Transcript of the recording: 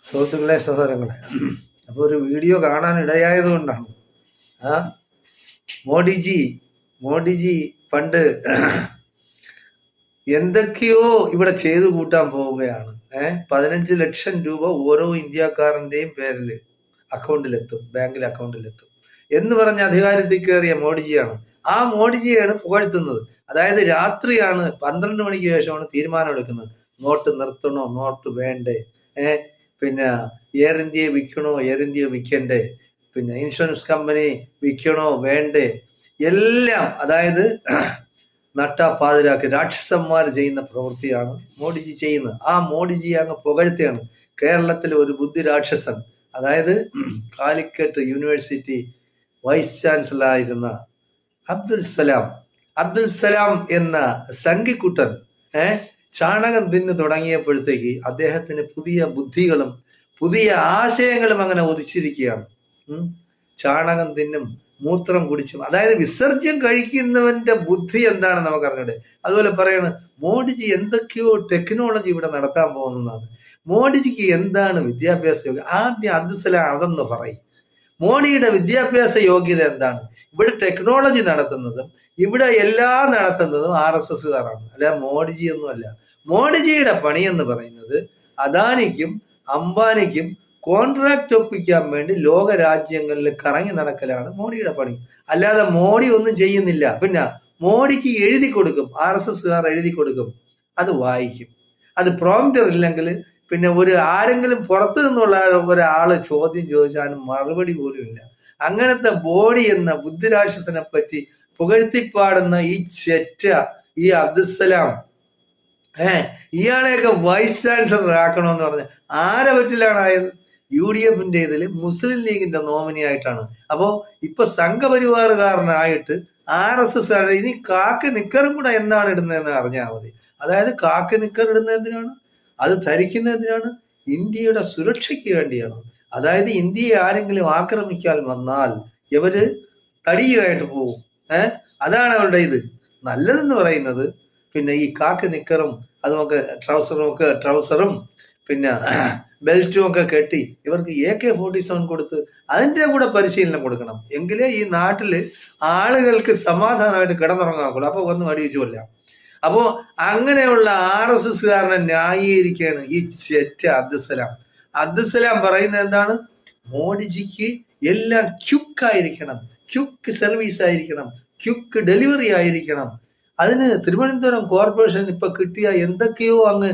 സുഹൃത്തുക്കളെ, സഹോദരങ്ങളെ, അപ്പൊ ഒരു വീഡിയോ കാണാൻ ഇടയായത് കൊണ്ടാണ്. മോഡിജി പണ്ട് എന്തൊക്കെയോ ഇവിടെ ചെയ്തു കൂട്ടാൻ പോവുകയാണ്. 15 ലക്ഷം രൂപ ഓരോ ഇന്ത്യക്കാരന്റെയും പേരിൽ അക്കൗണ്ടിലെത്തും, ബാങ്കിൽ അക്കൗണ്ടിലെത്തും എന്ന് പറഞ്ഞ അധികാരത്തിൽ കയറിയ മോഡിജിയാണ്. ആ മോഡിജിയാണ് പുകഴ്ത്തുന്നത്. അതായത് രാത്രിയാണ് 12 മണിക്ക് ശേഷമാണ് തീരുമാനം എടുക്കുന്നത്. നോട്ട് നിർത്തണോ, നോട്ട് വേണ്ടേ, പിന്നെ എയർ ഇന്ത്യയെ വിൽക്കണോ, എയർ ഇന്ത്യയെ വിൽക്കണ്ടേ, പിന്നെ ഇൻഷുറൻസ് കമ്പനി വിൽക്കണോ വേണ്ടേ, എല്ലാം അതായത് നട്ടാപ്പാതിരാക്കി രാക്ഷസന്മാർ ചെയ്യുന്ന പ്രവൃത്തിയാണ് മോഡിജി ചെയ്യുന്നത്. ആ മോഡിജി അങ്ങ് പുകഴ്ത്തിയാണ്. കേരളത്തിൽ ഒരു ബുദ്ധി രാക്ഷസൻ, അതായത് കാലിക്കറ്റ് യൂണിവേഴ്സിറ്റി വൈസ് ചാൻസലർ ആയിരുന്ന അബ്ദുൽ സലാം എന്ന സംഘിക്കുട്ടൻ ചാണകം തിന്നു തുടങ്ങിയപ്പോഴത്തേക്ക് അദ്ദേഹത്തിന് പുതിയ ബുദ്ധികളും പുതിയ ആശയങ്ങളും അങ്ങനെ ഉദിച്ചിരിക്കുകയാണ്. ചാണകം തിന്നും, മൂത്രം കുടിച്ചും, അതായത് വിസർജ്യം കഴിക്കുന്നവന്റെ ബുദ്ധി എന്താണെന്ന് നമുക്ക് അറിഞ്ഞൂടെ. അതുപോലെ പറയണ് മോഡിജി എന്തൊക്കെയോ ടെക്നോളജി ഇവിടെ നടത്താൻ പോകുന്നതാണ്. മോഡിജിക്ക് എന്താണ് വിദ്യാഭ്യാസ യോഗ്യത? ആദ്യം അബ്ദുൽ സലാം അതെന്ന് പറയും. മോഡിയുടെ വിദ്യാഭ്യാസ യോഗ്യത എന്താണ്? ഇവിടെ ടെക്നോളജി നടത്തുന്നതും ഇവിടെ എല്ലാം നടത്തുന്നതും RSSകാരാണ്, അല്ല മോഡിജി ഒന്നും അല്ല. മോഡിജിയുടെ പണി എന്ന് പറയുന്നത് അദാനിക്കും അംബാനിക്കും കോൺട്രാക്ട് ഒപ്പിക്കാൻ വേണ്ടി ലോക രാജ്യങ്ങളിൽ കറങ്ങി നടക്കലാണ് മോഡിയുടെ പണി. അല്ലാതെ മോഡി ഒന്നും ചെയ്യുന്നില്ല. പിന്നെ മോഡിക്ക് എഴുതി കൊടുക്കും, RSSകാർ എഴുതി കൊടുക്കും, അത് വായിക്കും. അത് പ്രോംപ്റ്റർ ഇല്ലെങ്കിൽ പിന്നെ ആരെങ്കിലും പുറത്തു നിന്നുള്ള ഒരാള് ചോദ്യം ചോദിച്ചാലും മറുപടി പോലും ഇല്ല. അങ്ങനത്തെ ബോഡി എന്ന ബുദ്ധിരാക്ഷസനെ പറ്റി പുകഴ്ത്തിപ്പാടുന്ന ഈ അബ്ദുൽ സലാം ഇയാളെയൊക്കെ വൈസ് ചാൻസലർ ആക്കണമെന്ന് പറഞ്ഞ ആരെ പറ്റിലാണ് ആയത്? UDFന്റെ ഇതില് മുസ്ലിം ലീഗിന്റെ നോമിനി ആയിട്ടാണ്. അപ്പോ ഇപ്പൊ സംഘപരിവാറുകാരനായിട്ട് RSS ഇനി കാക്കി നിക്കറും കൂടെ എന്നാണ് ഇടുന്നതെന്ന് അറിഞ്ഞാൽ മതി. അതായത് കാക്കി നിക്കർ ഇടുന്നത് എന്തിനാണ്? അത് ധരിക്കുന്നത് എന്തിനാണ്? ഇന്ത്യയുടെ സുരക്ഷയ്ക്ക് വേണ്ടിയാണ്. അതായത് ഇന്ത്യയെ ആരെങ്കിലും ആക്രമിക്കാൻ വന്നാൽ ഇവര് തടിയുമായിട്ട് പോകും. അതാണ് അവരുടെ ഇത്. നല്ലതെന്ന് പറയുന്നത് പിന്നെ ഈ കാക്കി നിക്കറും അതുമൊക്കെ ട്രൗസറും പിന്നെ ബെൽറ്റും ഒക്കെ കെട്ടി ഇവർക്ക് AK-47 കൊടുത്ത് അതിന്റെ കൂടെ പരിശീലനം കൊടുക്കണം. എങ്കിലേ ഈ നാട്ടില് ആളുകൾക്ക് സമാധാനമായിട്ട് കിടന്നുറങ്ങാക്കുള്ളൂ. അപ്പൊ വന്ന് വെടിവെച്ചു കൊല്ലാം. അപ്പോ അങ്ങനെയുള്ള RSSകാരനെ ന്യായീകരിക്കുകയാണ് ഈ അബ്ദുൽ സലാം പറയുന്നത് എന്താണ്? മോഡിജിക്ക് എല്ലാം ക്യുക്കായിരിക്കണം, ക്യുക്ക് സർവീസ് ആയിരിക്കണം, ക്യുക്ക് ഡെലിവറി ആയിരിക്കണം. അതിന് തിരുവനന്തപുരം കോർപ്പറേഷൻ ഇപ്പൊ കിട്ടിയ എന്തൊക്കെയോ അങ്ങ്